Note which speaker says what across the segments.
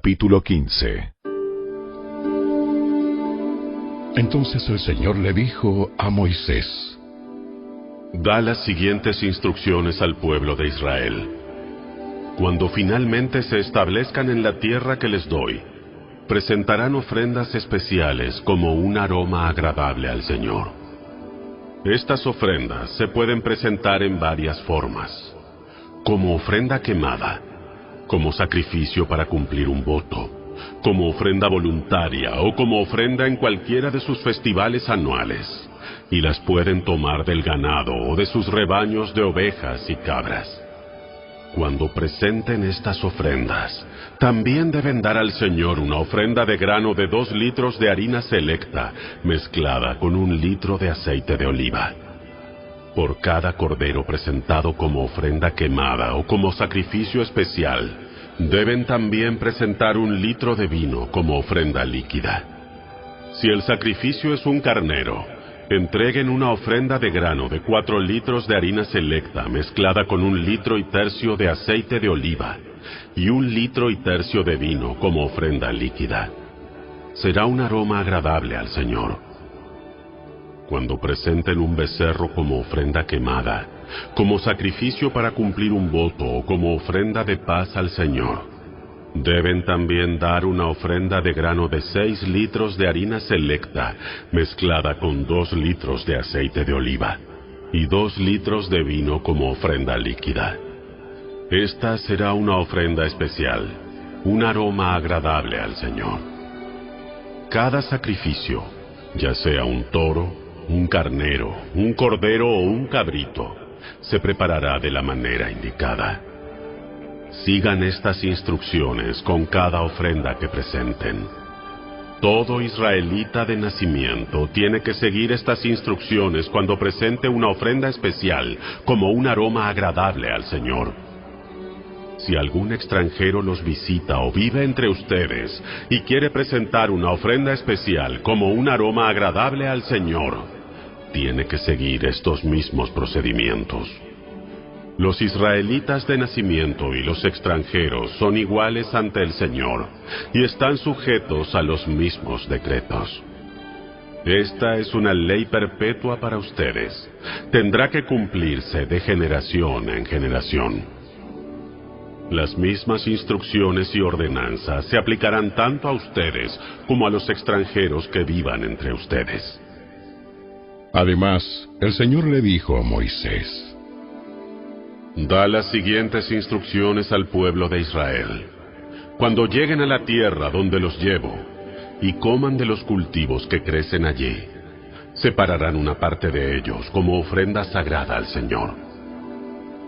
Speaker 1: Capítulo 15.
Speaker 2: Entonces el Señor le dijo a Moisés:
Speaker 3: Da las siguientes instrucciones al pueblo de Israel. Cuando finalmente se establezcan en la tierra que les doy, presentarán ofrendas especiales como un aroma agradable al Señor. Estas ofrendas se pueden presentar en varias formas: como ofrenda quemada, como sacrificio para cumplir un voto, como ofrenda voluntaria o como ofrenda en cualquiera de sus festivales anuales, y las pueden tomar del ganado o de sus rebaños de ovejas y cabras. Cuando presenten estas ofrendas, también deben dar al Señor una ofrenda de grano de 2 litros de harina selecta, mezclada con 1 litro de aceite de oliva. Por cada cordero presentado como ofrenda quemada o como sacrificio especial, deben también presentar 1 litro de vino como ofrenda líquida. Si el sacrificio es un carnero, entreguen una ofrenda de grano de 4 litros de harina selecta mezclada con 1 litro y tercio de aceite de oliva y 1 litro y tercio de vino como ofrenda líquida. Será un aroma agradable al Señor. Cuando presenten un becerro como ofrenda quemada, como sacrificio para cumplir un voto o como ofrenda de paz al Señor, deben también dar una ofrenda de grano de 6 litros de harina selecta mezclada con 2 litros de aceite de oliva y 2 litros de vino como ofrenda líquida. Esta será una ofrenda especial, un aroma agradable al Señor. Cada sacrificio, ya sea un toro, un carnero, un cordero o un cabrito, se preparará de la manera indicada. Sigan estas instrucciones con cada ofrenda que presenten. Todo israelita de nacimiento tiene que seguir estas instrucciones cuando presente una ofrenda especial como un aroma agradable al Señor. Si algún extranjero los visita o vive entre ustedes y quiere presentar una ofrenda especial como un aroma agradable al Señor, tiene que seguir estos mismos procedimientos. Los israelitas de nacimiento y los extranjeros son iguales ante el Señor y están sujetos a los mismos decretos. Esta es una ley perpetua para ustedes. Tendrá que cumplirse de generación en generación. Las mismas instrucciones y ordenanzas se aplicarán tanto a ustedes como a los extranjeros que vivan entre ustedes.
Speaker 2: Además, el Señor le dijo a Moisés:
Speaker 3: Da las siguientes instrucciones al pueblo de Israel. Cuando lleguen a la tierra donde los llevo, y coman de los cultivos que crecen allí, separarán una parte de ellos como ofrenda sagrada al Señor.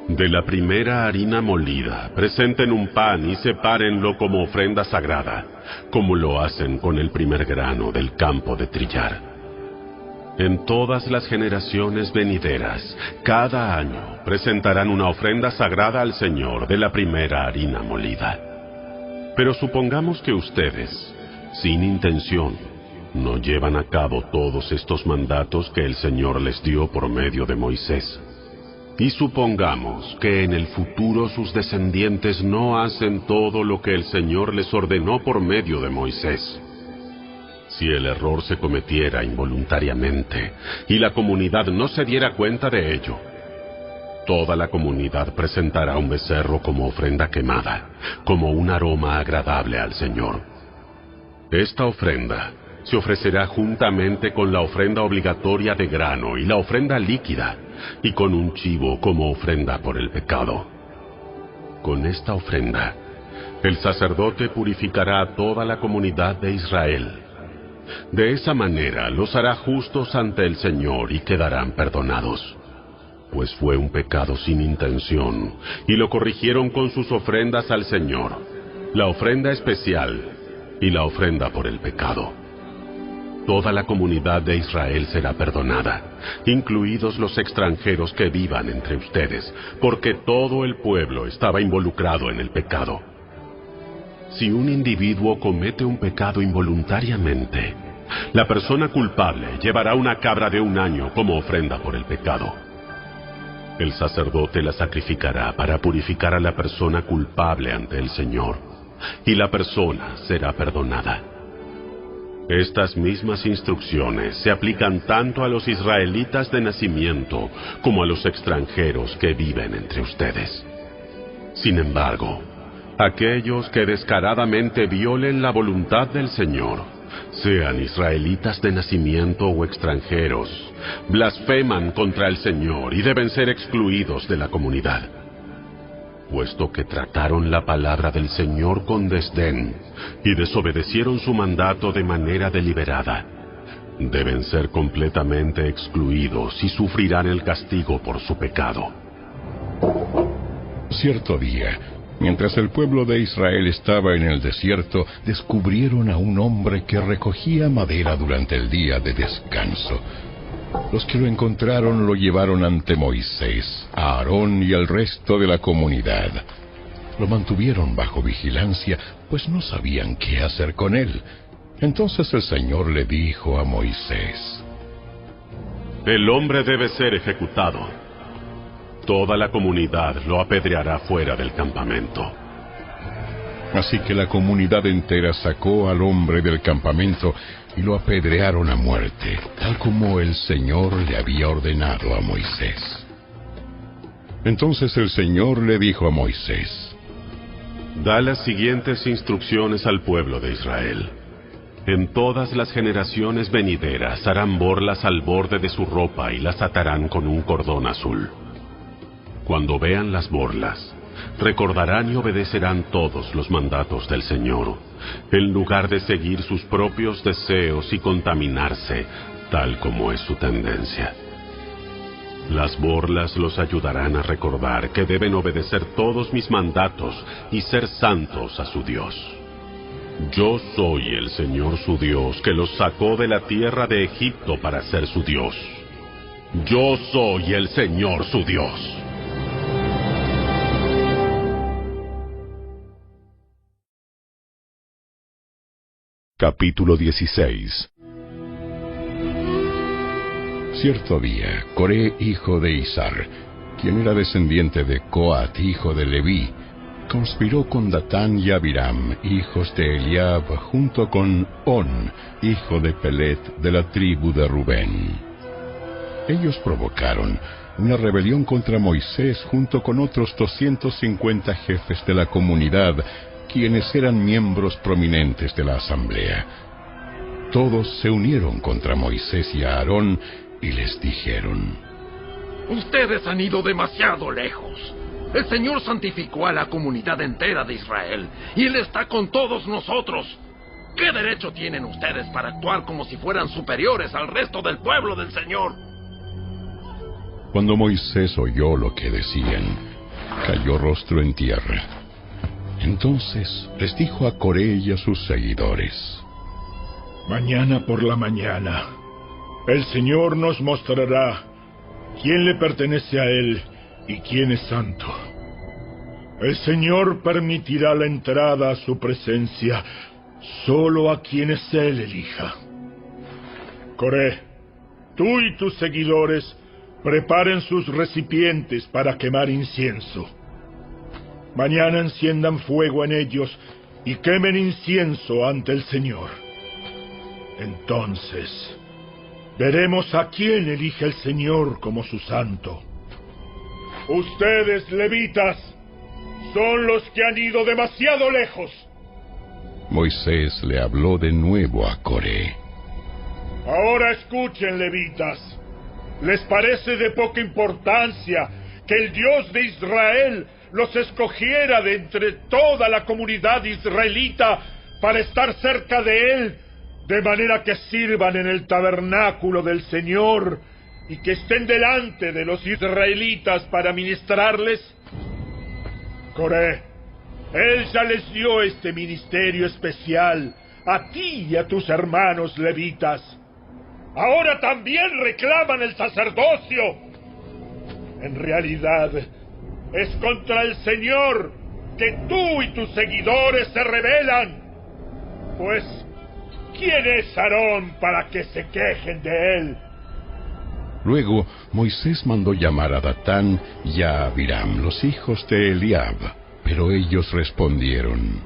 Speaker 3: De la primera harina molida, presenten un pan y sepárenlo como ofrenda sagrada, como lo hacen con el primer grano del campo de trillar. En todas las generaciones venideras, cada año, presentarán una ofrenda sagrada al Señor de la primera harina molida. Pero supongamos que ustedes, sin intención, no llevan a cabo todos estos mandatos que el Señor les dio por medio de Moisés. Y supongamos que en el futuro sus descendientes no hacen todo lo que el Señor les ordenó por medio de Moisés. Si el error se cometiera involuntariamente y la comunidad no se diera cuenta de ello, toda la comunidad presentará un becerro como ofrenda quemada, como un aroma agradable al Señor. Esta ofrenda se ofrecerá juntamente con la ofrenda obligatoria de grano y la ofrenda líquida, y con un chivo como ofrenda por el pecado. Con esta ofrenda, el sacerdote purificará a toda la comunidad de Israel. De esa manera los hará justos ante el Señor y quedarán perdonados, pues fue un pecado sin intención, y lo corrigieron con sus ofrendas al Señor, la ofrenda especial y la ofrenda por el pecado. Toda la comunidad de Israel será perdonada, incluidos los extranjeros que vivan entre ustedes, porque todo el pueblo estaba involucrado en el pecado. Si un individuo comete un pecado involuntariamente, la persona culpable llevará una cabra de 1 año como ofrenda por el pecado. El sacerdote la sacrificará para purificar a la persona culpable ante el Señor. y la persona será perdonada. Estas mismas instrucciones se aplican tanto a los israelitas de nacimiento como a los extranjeros que viven entre ustedes. Sin embargo, aquellos que descaradamente violen la voluntad del Señor, sean israelitas de nacimiento o extranjeros, blasfeman contra el Señor y deben ser excluidos de la comunidad. Puesto que trataron la palabra del Señor con desdén y desobedecieron su mandato de manera deliberada, deben ser completamente excluidos y sufrirán el castigo por su pecado.
Speaker 2: Cierto día, mientras el pueblo de Israel estaba en el desierto, descubrieron a un hombre que recogía madera durante el día de descanso. Los que lo encontraron lo llevaron ante Moisés, a Aarón y al resto de la comunidad. Lo mantuvieron bajo vigilancia, pues no sabían qué hacer con él. Entonces el Señor le dijo a Moisés:
Speaker 3: El hombre debe ser ejecutado. Toda la comunidad lo apedreará fuera del campamento.
Speaker 2: Así que la comunidad entera sacó al hombre del campamento y lo apedrearon a muerte, tal como el Señor le había ordenado a Moisés. Entonces el Señor le dijo a Moisés:
Speaker 3: Da las siguientes instrucciones al pueblo de Israel. En todas las generaciones venideras harán borlas al borde de su ropa y las atarán con un cordón azul. Cuando vean las borlas, recordarán y obedecerán todos los mandatos del Señor, en lugar de seguir sus propios deseos y contaminarse, tal como es su tendencia. Las borlas los ayudarán a recordar que deben obedecer todos mis mandatos y ser santos a su Dios. Yo soy el Señor su Dios, que los sacó de la tierra de Egipto para ser su Dios. Yo soy el Señor su Dios.
Speaker 2: Capítulo 16. Cierto día, Coré, hijo de Izar, quien era descendiente de Coat, hijo de Leví, conspiró con Datán y Abiram, hijos de Eliab, junto con On, hijo de Pelet, de la tribu de Rubén. Ellos provocaron una rebelión contra Moisés junto con otros 250 jefes de la comunidad, quienes eran miembros prominentes de la asamblea. Todos se unieron contra Moisés y Aarón y les dijeron:
Speaker 1: Ustedes han ido demasiado lejos. El Señor santificó a la comunidad entera de Israel y Él está con todos nosotros. ¿Qué derecho tienen ustedes para actuar como si fueran superiores al resto del pueblo del Señor?
Speaker 2: Cuando Moisés oyó lo que decían, cayó rostro en tierra. Entonces les dijo a Coré y a sus seguidores:
Speaker 4: Mañana por la mañana, el Señor nos mostrará quién le pertenece a Él y quién es santo. El Señor permitirá la entrada a su presencia solo a quienes Él elija. Coré, tú y tus seguidores preparen sus recipientes para quemar incienso. Mañana enciendan fuego en ellos y quemen incienso ante el Señor. Entonces, veremos a quién elige el Señor como su santo. Ustedes, levitas, son los que han ido demasiado lejos.
Speaker 2: Moisés le habló de nuevo a Coré.
Speaker 4: Ahora escuchen, levitas. ¿Les parece de poca importancia que el Dios de Israel los escogiera de entre toda la comunidad israelita para estar cerca de Él, de manera que sirvan en el tabernáculo del Señor y que estén delante de los israelitas para ministrarles? Coré, Él ya les dio este ministerio especial a ti y a tus hermanos levitas. Ahora también reclaman el sacerdocio. En realidad, es contra el Señor que tú y tus seguidores se rebelan. Pues, ¿quién es Aarón para que se quejen de él?
Speaker 2: Luego Moisés mandó llamar a Datán y a Abiram, los hijos de Eliab, pero ellos respondieron: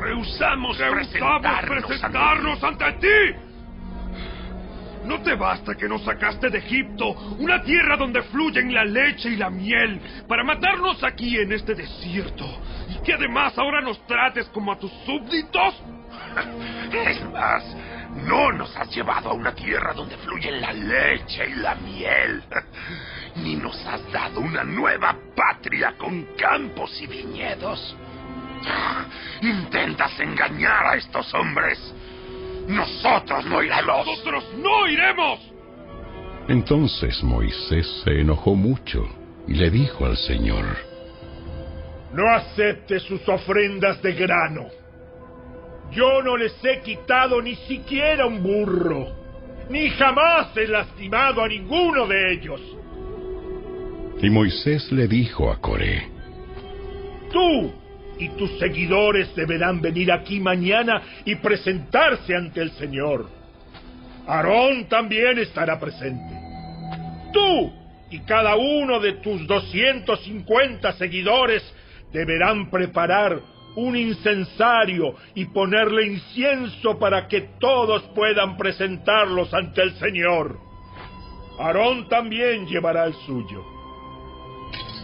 Speaker 1: Rehusamos
Speaker 4: presentarnos ante ti. ¿No te basta que nos sacaste de Egipto, una tierra donde fluyen la leche y la miel, para matarnos aquí en este desierto? ¿Y que además ahora nos trates como a tus súbditos?
Speaker 1: Es más, no nos has llevado a una tierra donde fluyen la leche y la miel, ni nos has dado una nueva patria con campos y viñedos. Intentas engañar a estos hombres. ¡Nosotros no iremos!
Speaker 4: ¡Nosotros no iremos!
Speaker 2: Entonces Moisés se enojó mucho y le dijo al Señor:
Speaker 4: No acepte sus ofrendas de grano. Yo no les he quitado ni siquiera un burro, ni jamás he lastimado a ninguno de ellos.
Speaker 2: Y Moisés le dijo a Coré:
Speaker 4: Tú y tus seguidores deberán venir aquí mañana y presentarse ante el Señor. Aarón también estará presente. Tú y cada uno de tus 250 seguidores deberán preparar un incensario y ponerle incienso para que todos puedan presentarlos ante el Señor. Aarón también llevará el suyo.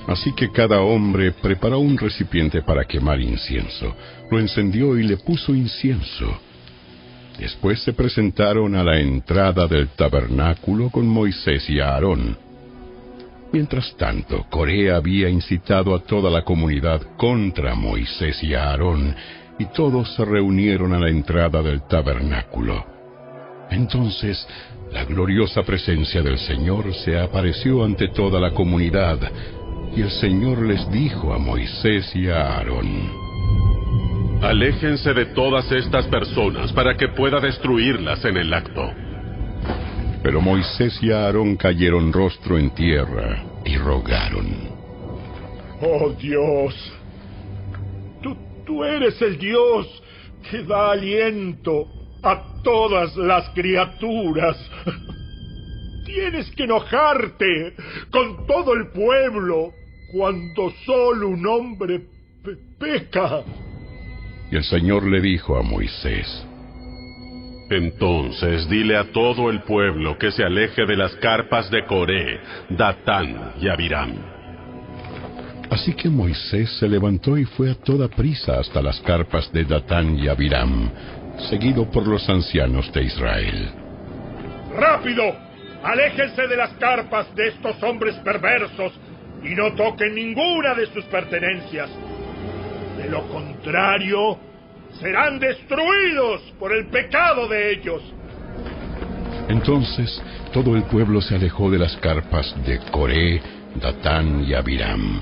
Speaker 2: Así que cada hombre preparó un recipiente para quemar incienso, lo encendió y le puso incienso. Después se presentaron a la entrada del tabernáculo con Moisés y Aarón. Mientras tanto, Coré había incitado a toda la comunidad contra Moisés y Aarón, y todos se reunieron a la entrada del tabernáculo. Entonces, la gloriosa presencia del Señor se apareció ante toda la comunidad, y el Señor les dijo a Moisés y a Aarón:
Speaker 3: Aléjense de todas estas personas para que pueda destruirlas en el acto.
Speaker 2: Pero Moisés y Aarón cayeron rostro en tierra y rogaron:
Speaker 4: Oh Dios, tú eres el Dios que da aliento a todas las criaturas. Tienes que enojarte con todo el pueblo cuando solo un hombre peca.
Speaker 2: Y el Señor le dijo a Moisés:
Speaker 3: Entonces dile a todo el pueblo que se aleje de las carpas de Coré, Datán y Abiram.
Speaker 2: Así que Moisés se levantó y fue a toda prisa hasta las carpas de Datán y Abiram, seguido por los ancianos de Israel.
Speaker 4: ¡Rápido! ¡Aléjense de las carpas de estos hombres perversos y no toquen ninguna de sus pertenencias! De lo contrario, serán destruidos por el pecado de ellos.
Speaker 2: Entonces todo el pueblo se alejó de las carpas de Coré, Datán y Abiram.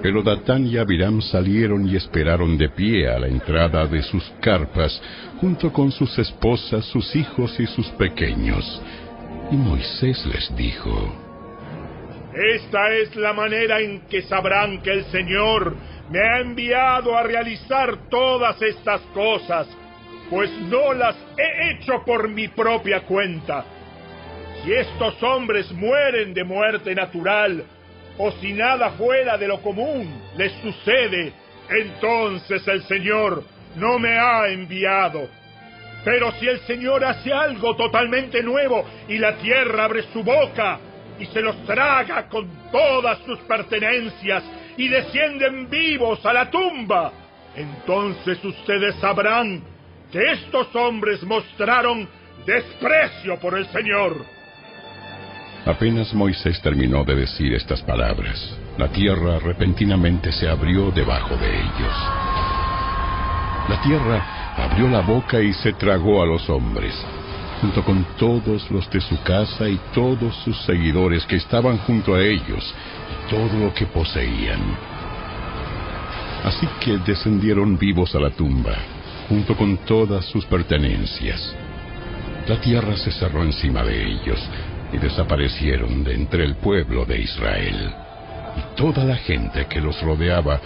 Speaker 2: Pero Datán y Abiram salieron y esperaron de pie a la entrada de sus carpas, junto con sus esposas, sus hijos y sus pequeños. Y Moisés les dijo:
Speaker 4: Esta es la manera en que sabrán que el Señor me ha enviado a realizar todas estas cosas, pues no las he hecho por mi propia cuenta. Si estos hombres mueren de muerte natural, o si nada fuera de lo común les sucede, entonces el Señor no me ha enviado. Pero si el Señor hace algo totalmente nuevo y la tierra abre su boca y se los traga con todas sus pertenencias y descienden vivos a la tumba, entonces ustedes sabrán que estos hombres mostraron desprecio por el Señor.
Speaker 2: Apenas Moisés terminó de decir estas palabras, la tierra repentinamente se abrió debajo de ellos. La tierra abrió la boca y se tragó a los hombres, junto con todos los de su casa y todos sus seguidores que estaban junto a ellos, y todo lo que poseían. Así que descendieron vivos a la tumba, junto con todas sus pertenencias. La tierra se cerró encima de ellos, y desaparecieron de entre el pueblo de Israel. Y toda la gente que los rodeaba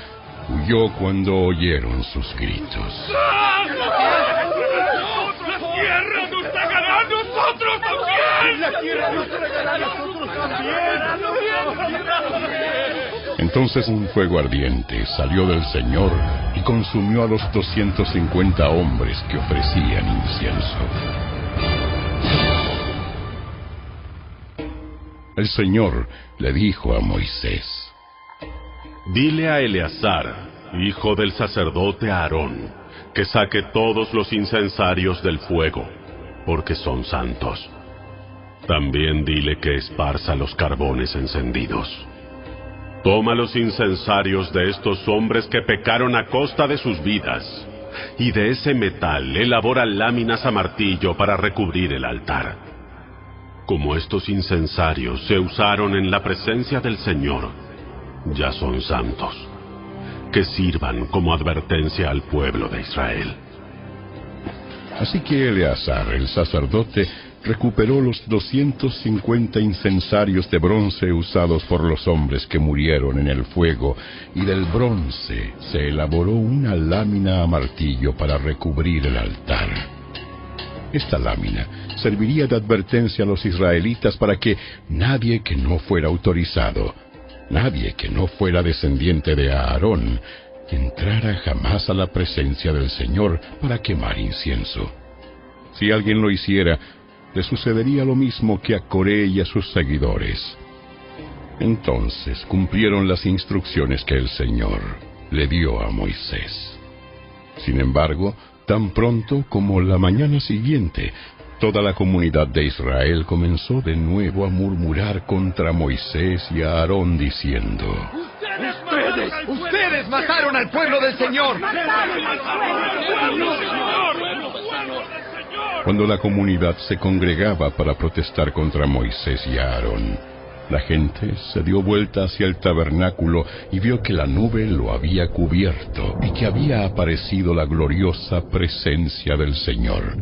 Speaker 2: huyó cuando oyeron sus gritos.
Speaker 4: ¡La tierra nos tragará a nosotros también! ¡La tierra nos tragará a nosotros también!
Speaker 2: Entonces un fuego ardiente salió del Señor y consumió a los 250 hombres que ofrecían incienso. El Señor le dijo a Moisés:
Speaker 3: Dile a Eleazar, hijo del sacerdote Aarón, que saque todos los incensarios del fuego, porque son santos. También dile que esparza los carbones encendidos. Toma los incensarios de estos hombres que pecaron a costa de sus vidas, y de ese metal elabora láminas a martillo para recubrir el altar. Como estos incensarios se usaron en la presencia del Señor, ya son santos, que sirvan como advertencia al pueblo de Israel.
Speaker 2: Así que Eleazar, el sacerdote, recuperó los 250 incensarios de bronce usados por los hombres que murieron en el fuego, y del bronce se elaboró una lámina a martillo para recubrir el altar. Esta lámina serviría de advertencia a los israelitas para que nadie que no fuera autorizado, nadie que no fuera descendiente de Aarón, entrara jamás a la presencia del Señor para quemar incienso. Si alguien lo hiciera, le sucedería lo mismo que a Coré y a sus seguidores. Entonces cumplieron las instrucciones que el Señor le dio a Moisés. Sin embargo, tan pronto como la mañana siguiente, toda la comunidad de Israel comenzó de nuevo a murmurar contra Moisés y a Aarón diciendo:
Speaker 5: ¡Ustedes mataron al pueblo del Señor!
Speaker 2: Cuando la comunidad se congregaba para protestar contra Moisés y Aarón, la gente se dio vuelta hacia el tabernáculo y vio que la nube lo había cubierto y que había aparecido la gloriosa presencia del Señor.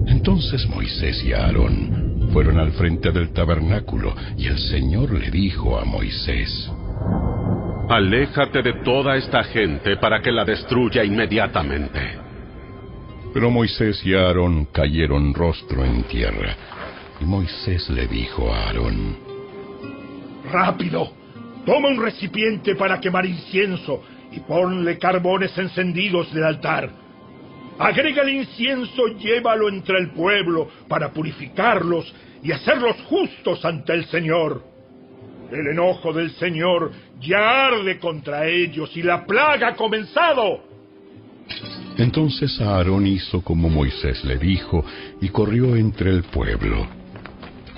Speaker 2: Entonces Moisés y Aarón fueron al frente del tabernáculo y el Señor le dijo a Moisés:
Speaker 3: Aléjate de toda esta gente para que la destruya inmediatamente.
Speaker 2: Pero Moisés y Aarón cayeron rostro en tierra, y Moisés le dijo a Aarón:
Speaker 4: ¡Rápido! Toma un recipiente para quemar incienso y ponle carbones encendidos del altar. Agrega el incienso y llévalo entre el pueblo para purificarlos y hacerlos justos ante el Señor. El enojo del Señor ya arde contra ellos y la plaga ha comenzado.
Speaker 2: Entonces Aarón hizo como Moisés le dijo y corrió entre el pueblo.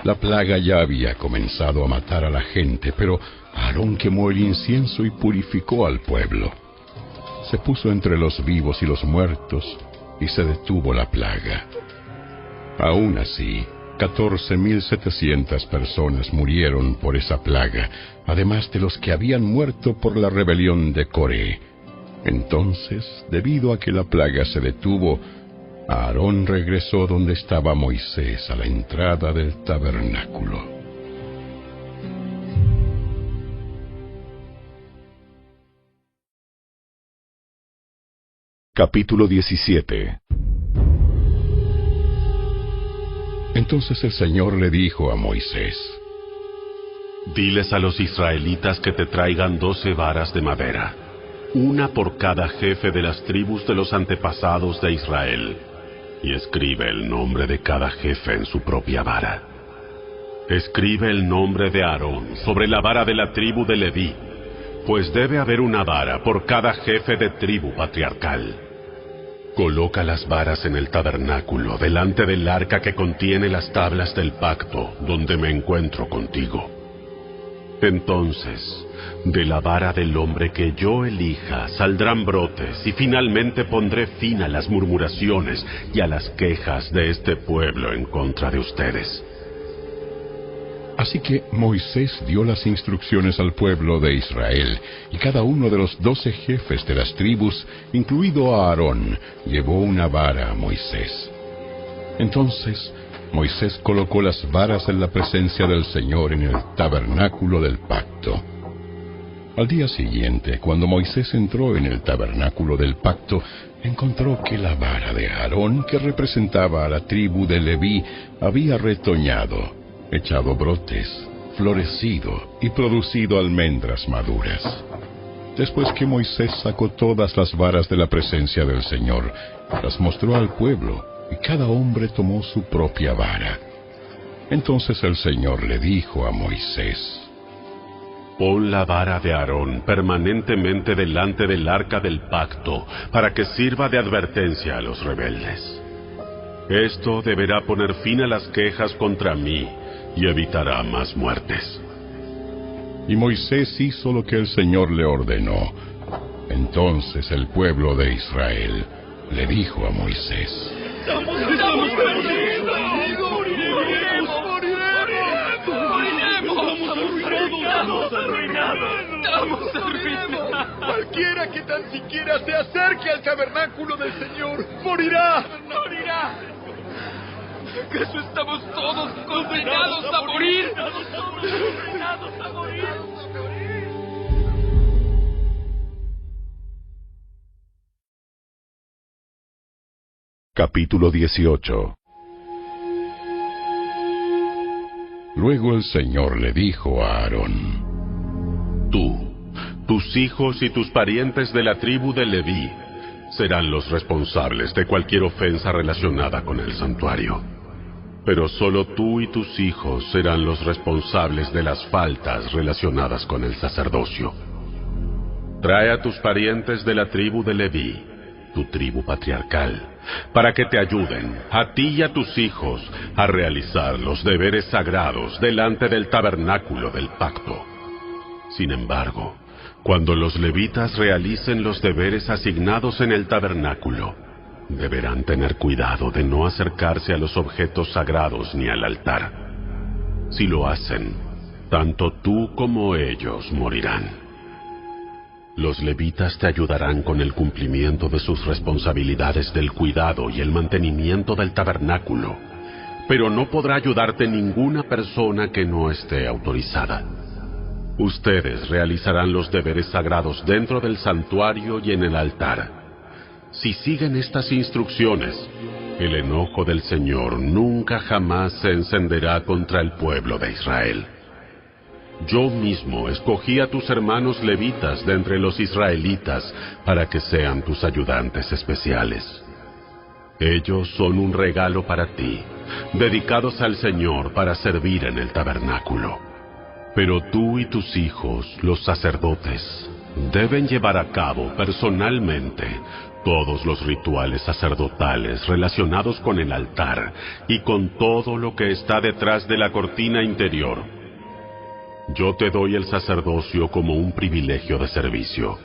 Speaker 2: La plaga ya había comenzado a matar a la gente, pero Aarón quemó el incienso y purificó al pueblo. Se puso entre los vivos y los muertos y se detuvo la plaga. Aún así, 14.700 personas murieron por esa plaga, además de los que habían muerto por la rebelión de Coré. Entonces, debido a que la plaga se detuvo, Aarón regresó donde estaba Moisés a la entrada del tabernáculo.
Speaker 6: Capítulo 17.
Speaker 2: Entonces el Señor le dijo a Moisés:
Speaker 3: Diles a los israelitas que te traigan 12 varas de madera, una por cada jefe de las tribus de los antepasados de Israel, y escribe el nombre de cada jefe en su propia vara. Escribe el nombre de Aarón sobre la vara de la tribu de Leví, pues debe haber una vara por cada jefe de tribu patriarcal. Coloca las varas en el tabernáculo delante del arca que contiene las tablas del pacto, donde me encuentro contigo. Entonces, de la vara del hombre que yo elija saldrán brotes, y finalmente pondré fin a las murmuraciones y a las quejas de este pueblo en contra de ustedes.
Speaker 2: Así que Moisés dio las instrucciones al pueblo de Israel, y cada uno de los 12 jefes de las tribus, incluido a Aarón, llevó una vara a Moisés. Entonces Moisés colocó las varas en la presencia del Señor en el tabernáculo del pacto. Al día siguiente, cuando Moisés entró en el tabernáculo del pacto, encontró que la vara de Aarón, que representaba a la tribu de Leví, había retoñado, echado brotes florecido y producido almendras maduras. Después que Moisés sacó todas las varas de la presencia del Señor, las mostró al pueblo, y cada hombre tomó su propia vara. Entonces el Señor le dijo a Moisés:
Speaker 3: Pon la vara de Aarón permanentemente delante del arca del pacto, para que sirva de advertencia a los rebeldes. Esto deberá poner fin a las quejas contra mí y evitará más muertes.
Speaker 2: Y Moisés hizo lo que el Señor le ordenó. Entonces el pueblo de Israel le dijo a Moisés:
Speaker 7: ¡Estamos perdidos! ¡Estamos arruinados!
Speaker 5: Cualquiera que tan siquiera se acerque al tabernáculo del Señor morirá.
Speaker 7: ¿Acaso estamos todos condenados a morir?
Speaker 6: Capítulo 18.
Speaker 2: Luego el Señor le dijo a Aarón:
Speaker 3: Tú, tus hijos y tus parientes de la tribu de Leví serán los responsables de cualquier ofensa relacionada con el santuario. Pero solo tú y tus hijos serán los responsables de las faltas relacionadas con el sacerdocio. Trae a tus parientes de la tribu de Leví, tu tribu patriarcal, para que te ayuden, a ti y a tus hijos, a realizar los deberes sagrados delante del tabernáculo del pacto. Sin embargo, cuando los levitas realicen los deberes asignados en el tabernáculo, deberán tener cuidado de no acercarse a los objetos sagrados ni al altar. Si lo hacen, tanto tú como ellos morirán. Los levitas te ayudarán con el cumplimiento de sus responsabilidades del cuidado y el mantenimiento del tabernáculo, pero no podrá ayudarte ninguna persona que no esté autorizada. Ustedes realizarán los deberes sagrados dentro del santuario y en el altar. Si siguen estas instrucciones, el enojo del Señor nunca jamás se encenderá contra el pueblo de Israel. Yo mismo escogí a tus hermanos levitas de entre los israelitas para que sean tus ayudantes especiales. Ellos son un regalo para ti, dedicados al Señor para servir en el tabernáculo. Pero tú y tus hijos, los sacerdotes, deben llevar a cabo personalmente todos los rituales sacerdotales relacionados con el altar y con todo lo que está detrás de la cortina interior. Yo te doy el sacerdocio como un privilegio de servicio.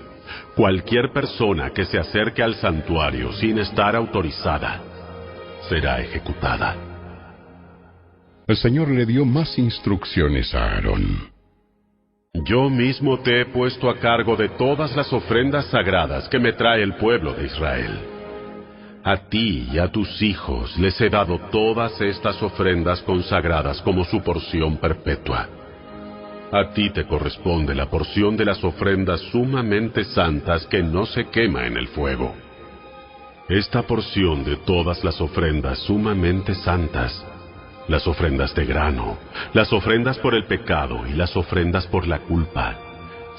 Speaker 3: Cualquier persona que se acerque al santuario sin estar autorizada será ejecutada.
Speaker 2: El Señor le dio más instrucciones a Aarón.
Speaker 3: Yo mismo te he puesto a cargo de todas las ofrendas sagradas que me trae el pueblo de Israel. A ti y a tus hijos les he dado todas estas ofrendas consagradas como su porción perpetua. A ti te corresponde la porción de las ofrendas sumamente santas que no se quema en el fuego. Esta porción de todas las ofrendas sumamente santas, las ofrendas de grano, las ofrendas por el pecado y las ofrendas por la culpa,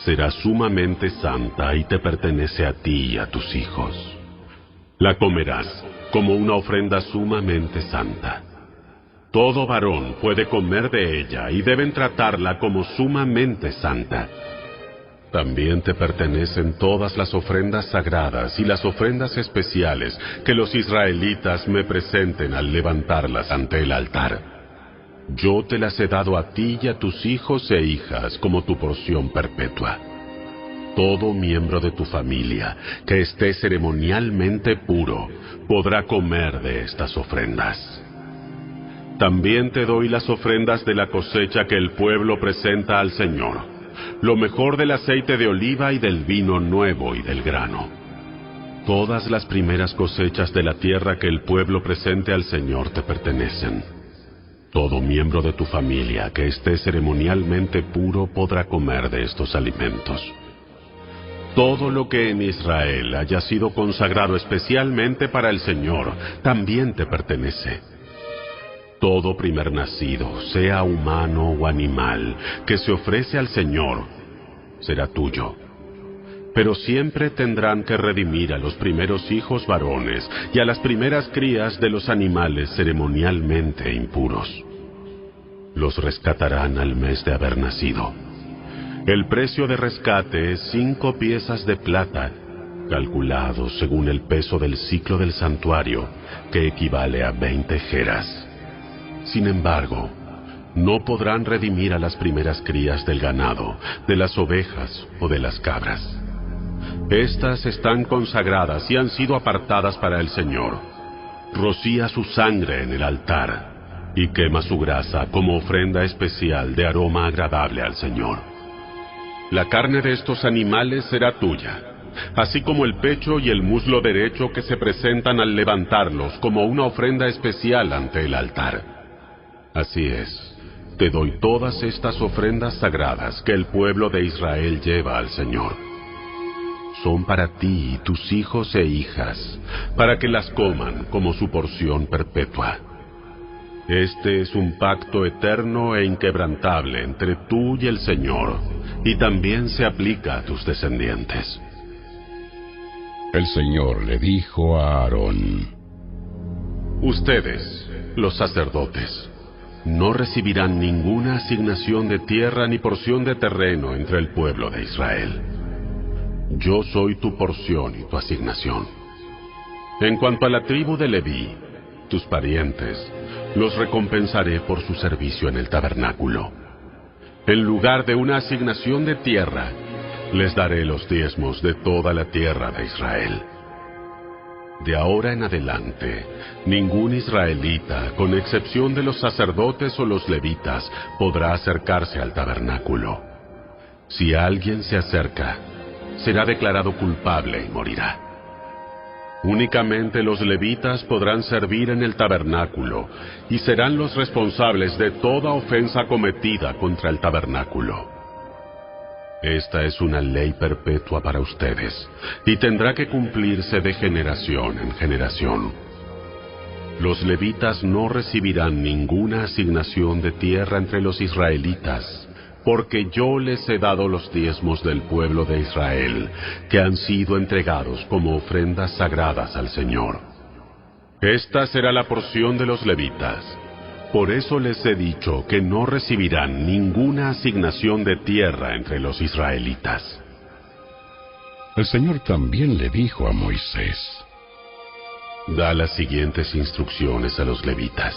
Speaker 3: será sumamente santa y te pertenece a ti y a tus hijos. La comerás como una ofrenda sumamente santa. Todo varón puede comer de ella y deben tratarla como sumamente santa. También te pertenecen todas las ofrendas sagradas y las ofrendas especiales que los israelitas me presenten al levantarlas ante el altar. Yo te las he dado a ti y a tus hijos e hijas como tu porción perpetua. Todo miembro de tu familia que esté ceremonialmente puro podrá comer de estas ofrendas. También te doy las ofrendas de la cosecha que el pueblo presenta al Señor, lo mejor del aceite de oliva y del vino nuevo y del grano. Todas las primeras cosechas de la tierra que el pueblo presente al Señor te pertenecen. Todo miembro de tu familia que esté ceremonialmente puro podrá comer de estos alimentos. Todo lo que en Israel haya sido consagrado especialmente para el Señor también te pertenece. Todo primer nacido, sea humano o animal, que se ofrece al Señor, será tuyo. Pero siempre tendrán que redimir a los primeros hijos varones y a las primeras crías de los animales ceremonialmente impuros. Los rescatarán al mes de haber nacido. El precio de rescate es 5 piezas de plata, calculado según el peso del ciclo del santuario, que equivale a 20 geras. Sin embargo, no podrán redimir a las primeras crías del ganado, de las ovejas o de las cabras. Estas están consagradas y han sido apartadas para el Señor. Rocía su sangre en el altar y quema su grasa como ofrenda especial de aroma agradable al Señor. La carne de estos animales será tuya, así como el pecho y el muslo derecho que se presentan al levantarlos como una ofrenda especial ante el altar. Así es, te doy todas estas ofrendas sagradas que el pueblo de Israel lleva al Señor. Son para ti y tus hijos e hijas, para que las coman como su porción perpetua. Este es un pacto eterno e inquebrantable entre tú y el Señor, y también se aplica a tus descendientes.
Speaker 2: El Señor le dijo a Aarón:
Speaker 3: Ustedes, los sacerdotes, no recibirán ninguna asignación de tierra ni porción de terreno entre el pueblo de Israel. Yo soy tu porción y tu asignación. En cuanto a la tribu de Leví, tus parientes, los recompensaré por su servicio en el tabernáculo. En lugar de una asignación de tierra, les daré los diezmos de toda la tierra de Israel. De ahora en adelante, ningún israelita, con excepción de los sacerdotes o los levitas, podrá acercarse al tabernáculo. Si alguien se acerca, será declarado culpable y morirá. Únicamente los levitas podrán servir en el tabernáculo y serán los responsables de toda ofensa cometida contra el tabernáculo. Esta es una ley perpetua para ustedes, y tendrá que cumplirse de generación en generación. Los levitas no recibirán ninguna asignación de tierra entre los israelitas, porque yo les he dado los diezmos del pueblo de Israel, que han sido entregados como ofrendas sagradas al Señor. Esta será la porción de los levitas. Por eso les he dicho que no recibirán ninguna asignación de tierra entre los israelitas.
Speaker 2: El Señor también le dijo a Moisés:
Speaker 3: Da las siguientes instrucciones a los levitas.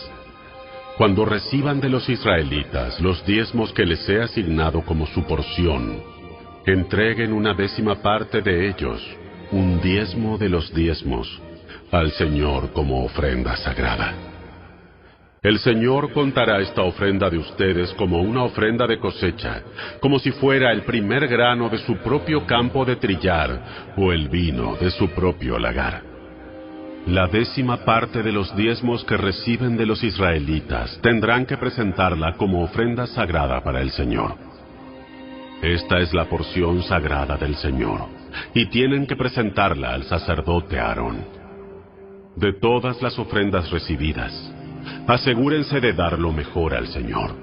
Speaker 3: Cuando reciban de los israelitas los diezmos que les he asignado como su porción, entreguen 1/10 parte de ellos, un diezmo de los diezmos, al Señor como ofrenda sagrada. El Señor contará esta ofrenda de ustedes como una ofrenda de cosecha, como si fuera el primer grano de su propio campo de trillar o el vino de su propio lagar. La 10ª parte de los diezmos que reciben de los israelitas tendrán que presentarla como ofrenda sagrada para el Señor. Esta es la porción sagrada del Señor, y tienen que presentarla al sacerdote Aarón. De todas las ofrendas recibidas, asegúrense de dar lo mejor al Señor.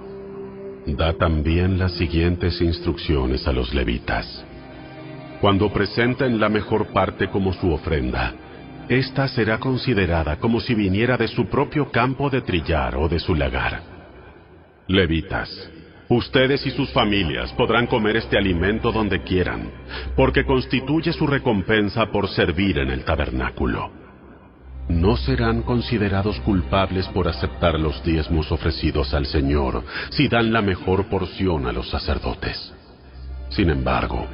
Speaker 3: Da también las siguientes instrucciones a los levitas. Cuando presenten la mejor parte como su ofrenda, esta será considerada como si viniera de su propio campo de trillar o de su lagar. Levitas, ustedes y sus familias podrán comer este alimento donde quieran, porque constituye su recompensa por servir en el tabernáculo. No serán considerados culpables por aceptar los diezmos ofrecidos al Señor si dan la mejor porción a los sacerdotes. Sin embargo,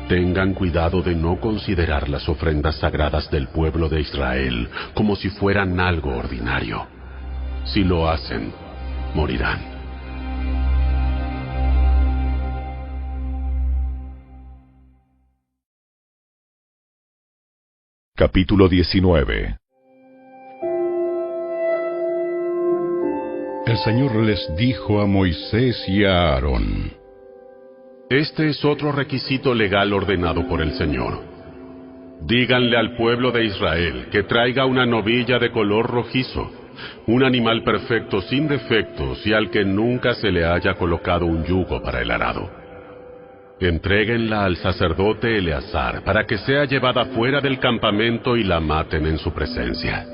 Speaker 3: tengan cuidado de no considerar las ofrendas sagradas del pueblo de Israel como si fueran algo ordinario. Si lo hacen, morirán.
Speaker 6: Capítulo 19.
Speaker 2: El Señor les dijo a Moisés y a Aarón:
Speaker 3: Este es otro requisito legal ordenado por el Señor. Díganle al pueblo de Israel que traiga una novilla de color rojizo, un animal perfecto sin defectos y al que nunca se le haya colocado un yugo para el arado. Entréguenla al sacerdote Eleazar para que sea llevada fuera del campamento y la maten en su presencia.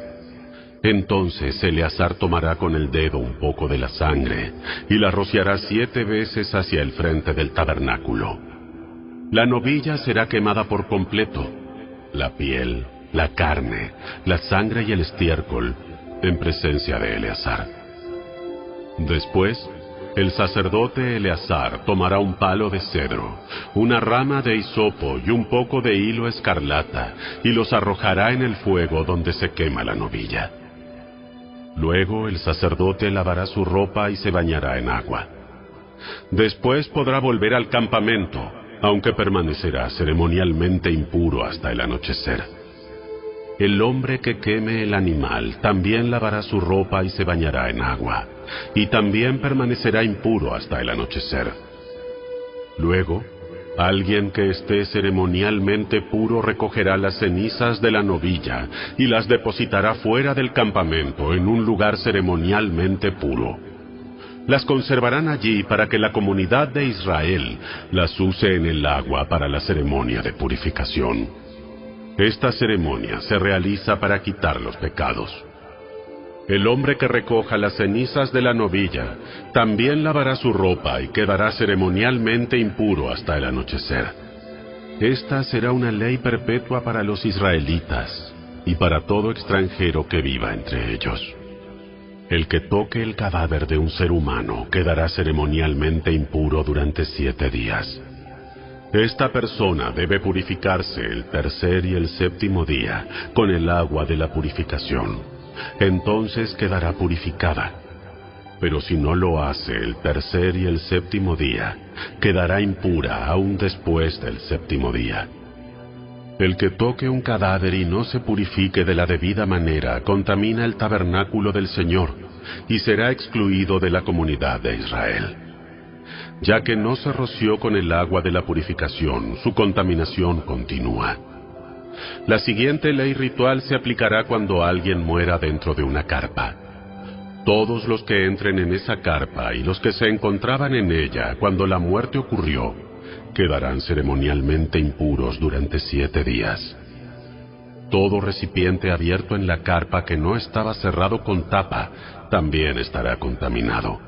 Speaker 3: Entonces Eleazar tomará con el dedo un poco de la sangre y la rociará 7 veces hacia el frente del tabernáculo. La novilla será quemada por completo, la piel, la carne, la sangre y el estiércol, en presencia de Eleazar. Después, el sacerdote Eleazar tomará un palo de cedro, una rama de hisopo y un poco de hilo escarlata, y los arrojará en el fuego donde se quema la novilla. Luego el sacerdote lavará su ropa y se bañará en agua. Después podrá volver al campamento, aunque permanecerá ceremonialmente impuro hasta el anochecer. El hombre que queme el animal también lavará su ropa y se bañará en agua, y también permanecerá impuro hasta el anochecer. Luego, alguien que esté ceremonialmente puro recogerá las cenizas de la novilla y las depositará fuera del campamento en un lugar ceremonialmente puro. Las conservarán allí para que la comunidad de Israel las use en el agua para la ceremonia de purificación. Esta ceremonia se realiza para quitar los pecados. El hombre que recoja las cenizas de la novilla también lavará su ropa y quedará ceremonialmente impuro hasta el anochecer. Esta será una ley perpetua para los israelitas y para todo extranjero que viva entre ellos. El que toque el cadáver de un ser humano quedará ceremonialmente impuro durante 7 días. Esta persona debe purificarse el tercer y el séptimo día con el agua de la purificación. Entonces quedará purificada. Pero si no lo hace el tercer y el séptimo día, quedará impura aún después del séptimo día. El que toque un cadáver y no se purifique de la debida manera, contamina el tabernáculo del Señor, y será excluido de la comunidad de Israel. Ya que no se roció con el agua de la purificación, su contaminación continúa. La siguiente ley ritual se aplicará cuando alguien muera dentro de una carpa. Todos los que entren en esa carpa y los que se encontraban en ella cuando la muerte ocurrió, quedarán ceremonialmente impuros durante 7 días. Todo recipiente abierto en la carpa que no estaba cerrado con tapa, también estará contaminado.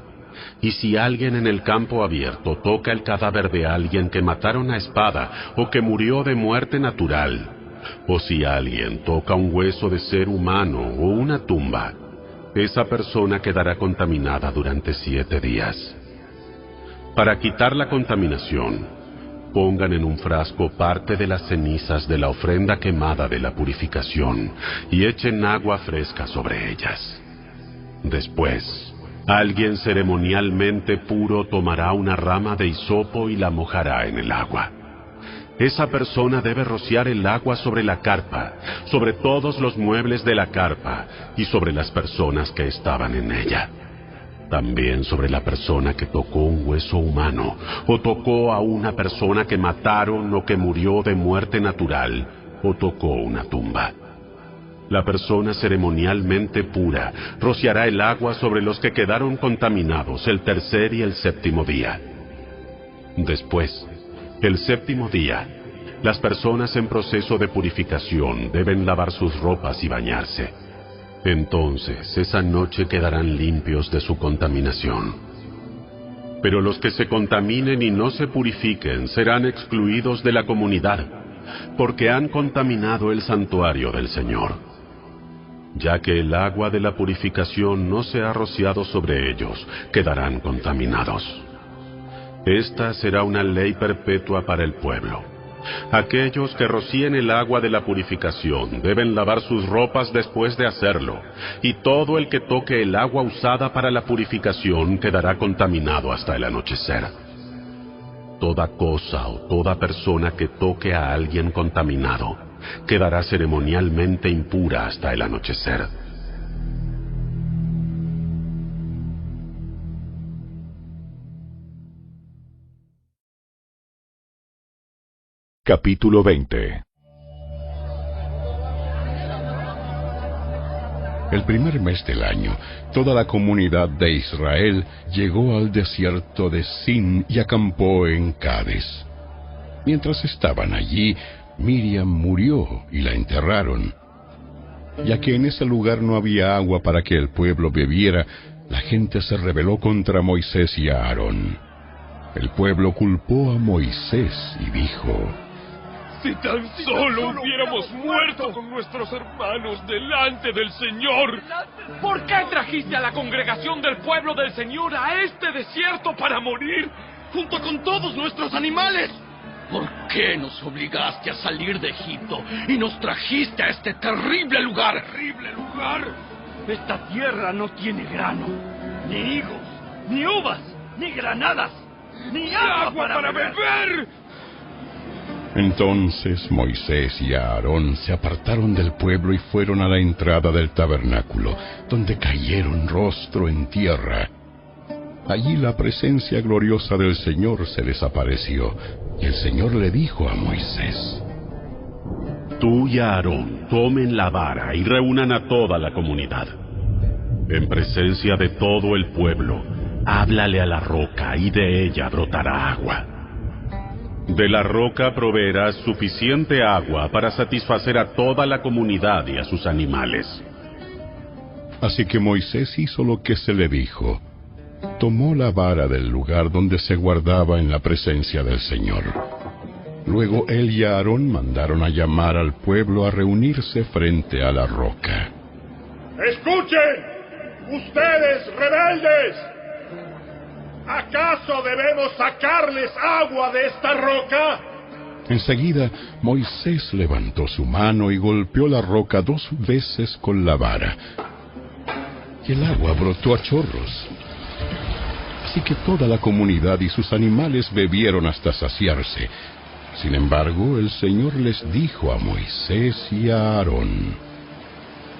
Speaker 3: Y si alguien en el campo abierto toca el cadáver de alguien que mataron a espada o que murió de muerte natural, o si alguien toca un hueso de ser humano o una tumba, esa persona quedará contaminada durante 7 días. Para quitar la contaminación, pongan en un frasco parte de las cenizas de la ofrenda quemada de la purificación y echen agua fresca sobre ellas. Después, alguien ceremonialmente puro tomará una rama de hisopo y la mojará en el agua. Esa persona debe rociar el agua sobre la carpa, sobre todos los muebles de la carpa y sobre las personas que estaban en ella. También sobre la persona que tocó un hueso humano o tocó a una persona que mataron o que murió de muerte natural o tocó una tumba. La persona ceremonialmente pura rociará el agua sobre los que quedaron contaminados el tercer y el séptimo día. Después, el séptimo día, las personas en proceso de purificación deben lavar sus ropas y bañarse. Entonces, esa noche quedarán limpios de su contaminación. Pero los que se contaminen y no se purifiquen serán excluidos de la comunidad, porque han contaminado el santuario del Señor. Ya que el agua de la purificación no se ha rociado sobre ellos, quedarán contaminados. Esta será una ley perpetua para el pueblo. Aquellos que rocíen el agua de la purificación deben lavar sus ropas después de hacerlo, y todo el que toque el agua usada para la purificación quedará contaminado hasta el anochecer. Toda cosa o toda persona que toque a alguien contaminado quedará ceremonialmente impura hasta el anochecer.
Speaker 6: Capítulo 20.
Speaker 2: El primer mes del año, toda la comunidad de Israel llegó al desierto de Sin y acampó en Cades. Mientras estaban allí, Miriam murió y la enterraron. Ya que en ese lugar no había agua para que el pueblo bebiera, la gente se rebeló contra Moisés y a Aarón. El pueblo culpó a Moisés y dijo:
Speaker 7: Si tan solo hubiéramos muerto con nuestros hermanos delante del Señor. ¿Por qué trajiste a la congregación del pueblo del Señor a este desierto para morir junto con todos nuestros animales?
Speaker 8: ¿Por qué nos obligaste a salir de Egipto y nos trajiste a este terrible lugar?
Speaker 7: Esta tierra no tiene grano, ni higos, ni uvas, ni granadas, ni agua para beber.
Speaker 2: Entonces Moisés y Aarón se apartaron del pueblo y fueron a la entrada del tabernáculo, donde cayeron rostro en tierra. Allí la presencia gloriosa del Señor se les apareció, y el Señor le dijo a Moisés:
Speaker 3: Tú y Aarón tomen la vara y reúnan a toda la comunidad. En presencia de todo el pueblo, háblale a la roca y de ella brotará agua. De la roca proveerás suficiente agua para satisfacer a toda la comunidad y a sus animales.
Speaker 2: Así que Moisés hizo lo que se le dijo. Tomó la vara del lugar donde se guardaba en la presencia del Señor. Luego él y Aarón mandaron a llamar al pueblo a reunirse frente a la roca.
Speaker 4: ¡Escuchen! ¡Ustedes, rebeldes! ¿Acaso debemos sacarles agua de esta roca?
Speaker 2: Enseguida, Moisés levantó su mano y golpeó la roca 2 veces con la vara. Y el agua brotó a chorros. Así que toda la comunidad y sus animales bebieron hasta saciarse. Sin embargo, el Señor les dijo a Moisés y a Aarón: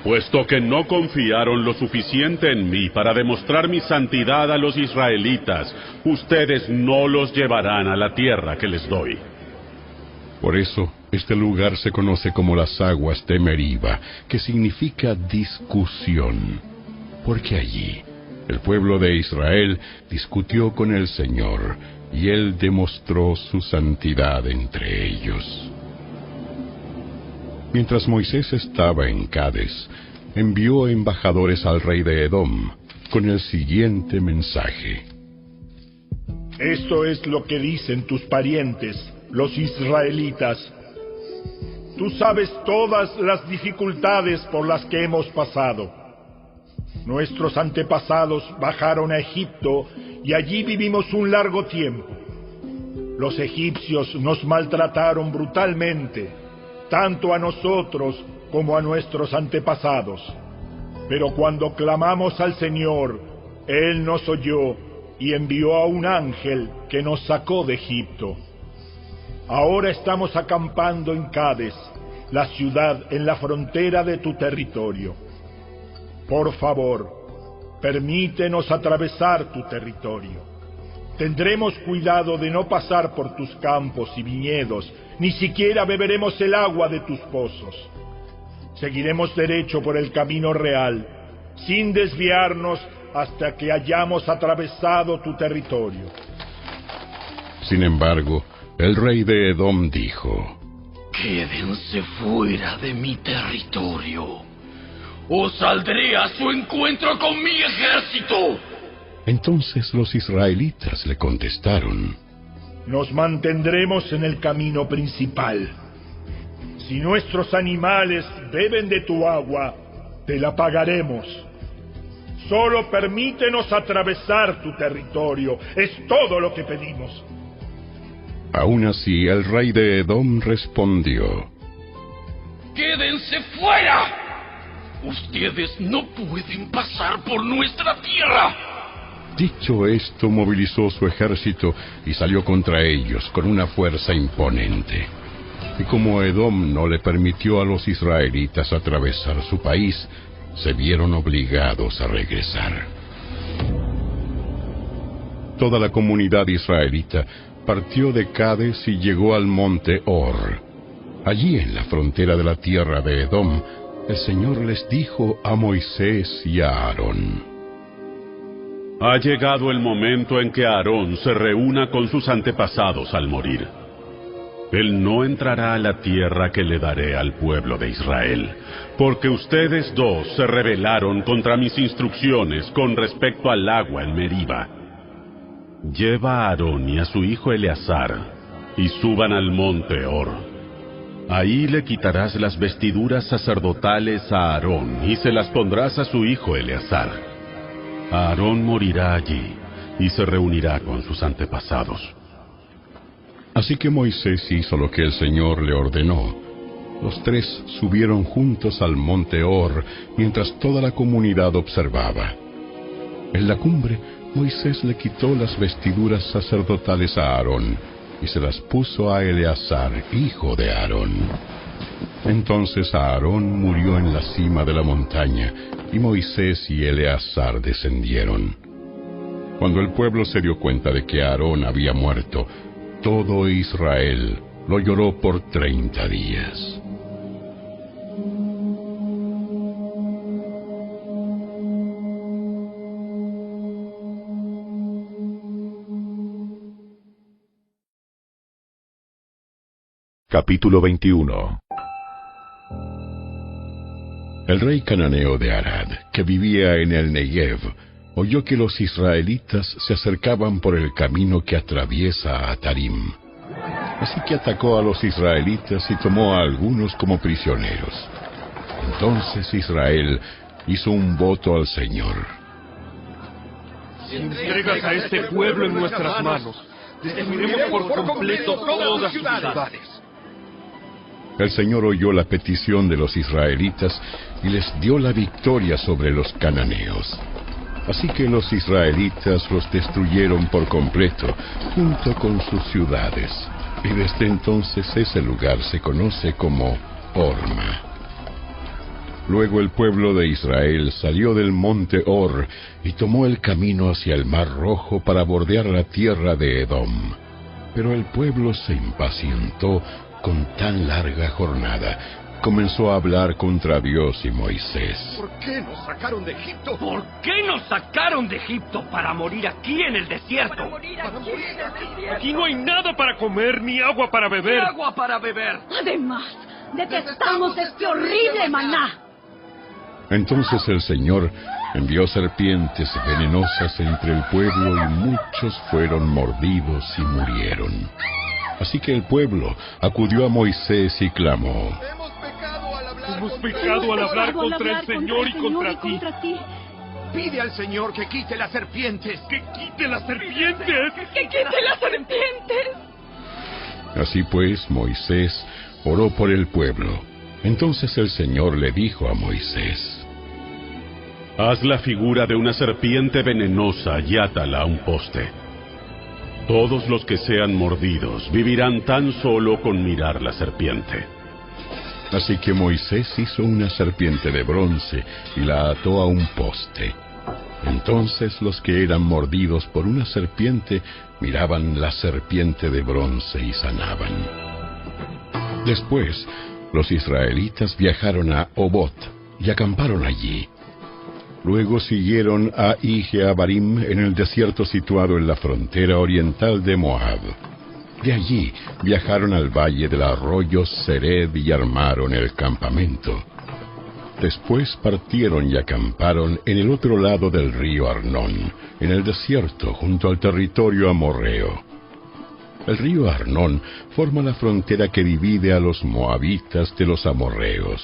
Speaker 3: Puesto que no confiaron lo suficiente en mí para demostrar mi santidad a los israelitas, ustedes no los llevarán a la tierra que les doy.
Speaker 2: Por eso, este lugar se conoce como las aguas de Meriba, que significa discusión, porque allí el pueblo de Israel discutió con el Señor, y Él demostró su santidad entre ellos. Mientras Moisés estaba en Cades, envió embajadores al rey de Edom con el siguiente mensaje:
Speaker 4: Esto es lo que dicen tus parientes, los israelitas. Tú sabes todas las dificultades por las que hemos pasado. Nuestros antepasados bajaron a Egipto y allí vivimos un largo tiempo. Los egipcios nos maltrataron brutalmente, tanto a nosotros como a nuestros antepasados. Pero cuando clamamos al Señor, Él nos oyó y envió a un ángel que nos sacó de Egipto. Ahora estamos acampando en Cades, la ciudad en la frontera de tu territorio. Por favor, permítenos atravesar tu territorio. Tendremos cuidado de no pasar por tus campos y viñedos, ni siquiera beberemos el agua de tus pozos. Seguiremos derecho por el camino real, sin desviarnos hasta que hayamos atravesado tu territorio.
Speaker 2: Sin embargo, el rey de Edom dijo:
Speaker 8: Quédense fuera de mi territorio. ¡O saldré a su encuentro con mi ejército!
Speaker 2: Entonces los israelitas le contestaron:
Speaker 4: Nos mantendremos en el camino principal. Si nuestros animales beben de tu agua, te la pagaremos. Solo permítenos atravesar tu territorio, es todo lo que pedimos.
Speaker 2: Aún así, el rey de Edom respondió:
Speaker 8: ¡Quédense fuera! Ustedes no pueden pasar por nuestra tierra.
Speaker 2: Dicho esto, movilizó su ejército y salió contra ellos con una fuerza imponente. Y como Edom no le permitió a los israelitas atravesar su país, se vieron obligados a regresar. Toda la comunidad israelita partió de Cades y llegó al monte Hor. Allí, en la frontera de la tierra de Edom, el Señor les dijo a Moisés y a Aarón:
Speaker 3: Ha llegado el momento en que Aarón se reúna con sus antepasados al morir. Él no entrará a la tierra que le daré al pueblo de Israel, porque ustedes dos se rebelaron contra mis instrucciones con respecto al agua en Meriba. Lleva a Aarón y a su hijo Eleazar, y suban al monte Hor. Ahí le quitarás las vestiduras sacerdotales a Aarón, y se las pondrás a su hijo Eleazar. Aarón morirá allí, y se reunirá con sus antepasados.
Speaker 2: Así que Moisés hizo lo que el Señor le ordenó. Los tres subieron juntos al monte Hor, mientras toda la comunidad observaba. En la cumbre, Moisés le quitó las vestiduras sacerdotales a Aarón, y se las puso a Eleazar, hijo de Aarón. Entonces Aarón murió en la cima de la montaña, y Moisés y Eleazar descendieron. Cuando el pueblo se dio cuenta de que Aarón había muerto, todo Israel lo lloró por 30 días.
Speaker 6: Capítulo 21.
Speaker 2: El rey cananeo de Arad, que vivía en el Negev, oyó que los israelitas se acercaban por el camino que atraviesa a Atarim. Así que atacó a los israelitas y tomó a algunos como prisioneros. Entonces Israel hizo un voto al Señor.
Speaker 7: Si entregas a este pueblo en nuestras manos, destruiremos por completo todas sus ciudades.
Speaker 2: El Señor oyó la petición de los israelitas y les dio la victoria sobre los cananeos. Así que los israelitas los destruyeron por completo, junto con sus ciudades. Y desde entonces ese lugar se conoce como Horma. Luego el pueblo de Israel salió del monte Hor y tomó el camino hacia el Mar Rojo para bordear la tierra de Edom. Pero el pueblo se impacientó con tan larga jornada. Comenzó a hablar contra Dios y Moisés.
Speaker 5: ¿Por qué nos sacaron de Egipto?
Speaker 8: ¿Por qué nos sacaron de Egipto para morir aquí en el desierto?
Speaker 7: Aquí no hay nada para comer ni agua para beber.
Speaker 8: Agua para beber.
Speaker 9: Además, detestamos este horrible maná.
Speaker 2: Entonces el Señor envió serpientes venenosas entre el pueblo y muchos fueron mordidos y murieron. Así que el pueblo acudió a Moisés y clamó:
Speaker 7: Hemos pecado al hablar contra el Señor y contra ti.
Speaker 5: Pide al Señor que quite las serpientes.
Speaker 7: ¡Que quite las serpientes!
Speaker 9: ¡Que quite las serpientes!
Speaker 2: Así pues, Moisés oró por el pueblo. Entonces el Señor le dijo a Moisés:
Speaker 3: Haz la figura de una serpiente venenosa y átala a un poste. Todos los que sean mordidos vivirán tan solo con mirar la serpiente.
Speaker 2: Así que Moisés hizo una serpiente de bronce y la ató a un poste. Entonces los que eran mordidos por una serpiente miraban la serpiente de bronce y sanaban. Después, los israelitas viajaron a Obot y acamparon allí. Luego siguieron a Ije-Abarim en el desierto situado en la frontera oriental de Moab. De allí viajaron al valle del arroyo Sered y armaron el campamento. Después partieron y acamparon en el otro lado del río Arnón, en el desierto junto al territorio amorreo. El río Arnón forma la frontera que divide a los moabitas de los amorreos.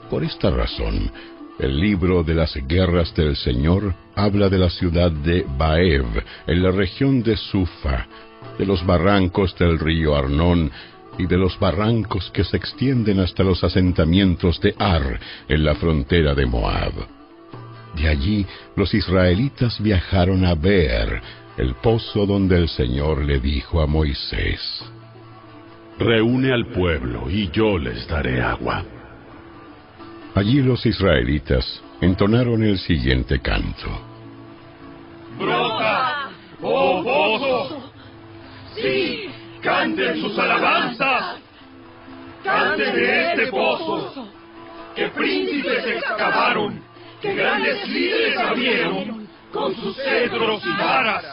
Speaker 2: Por esta razón, el libro de las guerras del Señor habla de la ciudad de Baev, en la región de Sufa, de los barrancos del río Arnón y de los barrancos que se extienden hasta los asentamientos de Ar, en la frontera de Moab. De allí los israelitas viajaron a Beer, el pozo donde el Señor le dijo a Moisés:
Speaker 3: Reúne al pueblo y yo les daré agua.
Speaker 2: Allí los israelitas entonaron el siguiente canto:
Speaker 7: ¡Brota, oh pozo! ¡Sí! ¡Canten sus alabanzas! ¡Canten de este pozo! que príncipes excavaron, que grandes líderes abrieron con sus cedros y varas.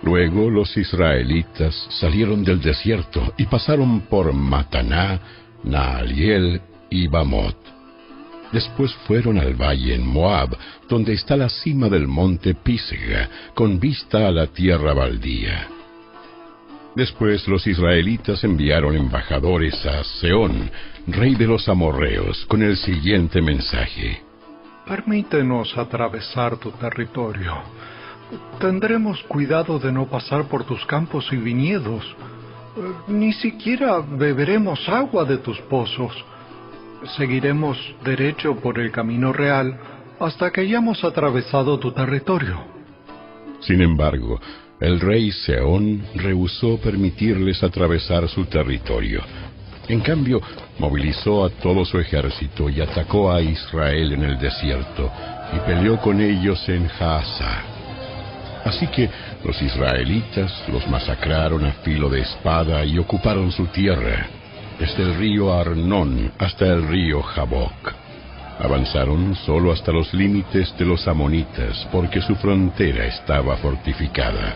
Speaker 2: Luego los israelitas salieron del desierto y pasaron por Mataná, Naaliel y Bamot. Después fueron al valle en Moab, donde está la cima del monte Pisga, con vista a la tierra baldía. Después los israelitas enviaron embajadores a Sehón, rey de los amorreos, con el siguiente mensaje:
Speaker 10: Permítenos atravesar tu territorio. Tendremos cuidado de no pasar por tus campos y viñedos. Ni siquiera beberemos agua de tus pozos. Seguiremos derecho por el camino real hasta que hayamos atravesado tu territorio.
Speaker 2: Sin embargo, el rey Sehón rehusó permitirles atravesar su territorio. En cambio, movilizó a todo su ejército y atacó a Israel en el desierto y peleó con ellos en Jaasa. Así que los israelitas los masacraron a filo de espada y ocuparon su tierra, desde el río Arnón hasta el río Jaboc. Avanzaron solo hasta los límites de los amonitas, porque su frontera estaba fortificada.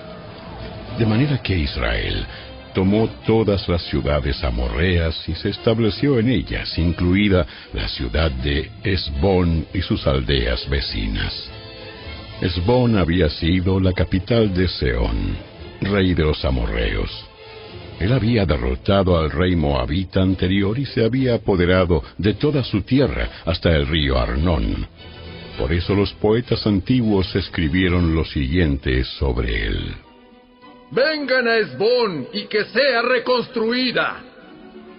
Speaker 2: De manera que Israel tomó todas las ciudades amorreas y se estableció en ellas, incluida la ciudad de Hesbón y sus aldeas vecinas. Hesbón había sido la capital de Sehón, rey de los amorreos. Él había derrotado al rey moabita anterior y se había apoderado de toda su tierra hasta el río Arnón. Por eso los poetas antiguos escribieron lo siguiente sobre él:
Speaker 1: Vengan a Hesbón y que sea reconstruida,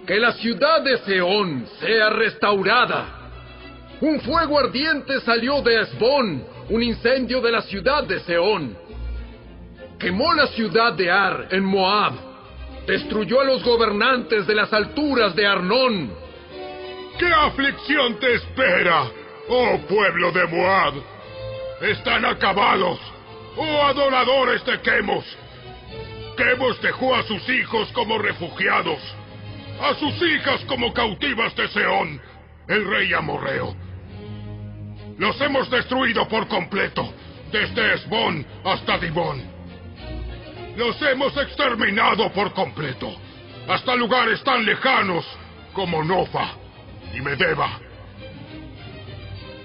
Speaker 1: que la ciudad de Sehón sea restaurada. Un fuego ardiente salió de Hesbón, un incendio de la ciudad de Sehón. Quemó la ciudad de Ar en Moab, destruyó a los gobernantes de las alturas de Arnón.
Speaker 4: ¿Qué aflicción te espera, oh pueblo de Moab? Están acabados, oh adoradores de Quemos. Quemos dejó a sus hijos como refugiados, a sus hijas como cautivas de Sehón, el rey amorreo. Los hemos destruido por completo, desde Hesbón hasta Dibón. Los hemos exterminado por completo, hasta lugares tan lejanos como Nofa y Medeba.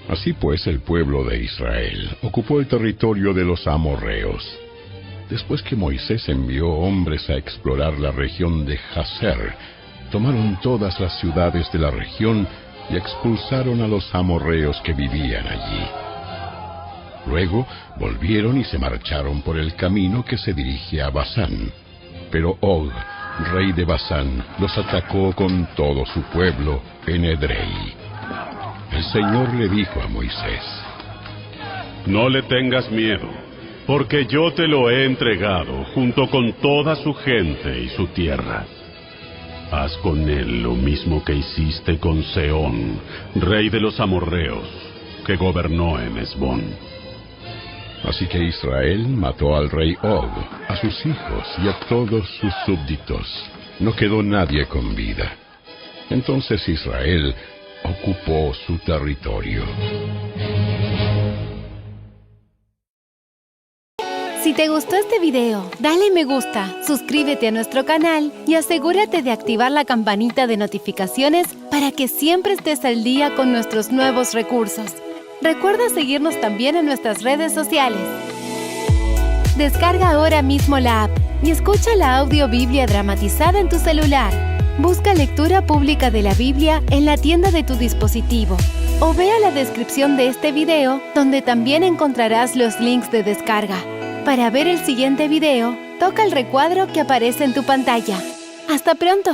Speaker 2: Así pues, el pueblo de Israel ocupó el territorio de los amorreos. Después que Moisés envió hombres a explorar la región de Jazer, tomaron todas las ciudades de la región y expulsaron a los amorreos que vivían allí. Luego volvieron y se marcharon por el camino que se dirige a Basán. Pero Og, rey de Basán, los atacó con todo su pueblo en Edrei. El Señor le dijo a Moisés:
Speaker 3: No le tengas miedo, porque yo te lo he entregado junto con toda su gente y su tierra. Haz con él lo mismo que hiciste con Sehón, rey de los amorreos, que gobernó en Hesbón.
Speaker 2: Así que Israel mató al rey Og, a sus hijos y a todos sus súbditos. No quedó nadie con vida. Entonces Israel ocupó su territorio.
Speaker 11: Si te gustó este video, dale me gusta, suscríbete a nuestro canal y asegúrate de activar la campanita de notificaciones para que siempre estés al día con nuestros nuevos recursos. Recuerda seguirnos también en nuestras redes sociales. Descarga ahora mismo la app y escucha la audiobiblia dramatizada en tu celular. Busca lectura pública de la Biblia en la tienda de tu dispositivo o vea la descripción de este video, donde también encontrarás los links de descarga. Para ver el siguiente video, toca el recuadro que aparece en tu pantalla. ¡Hasta pronto!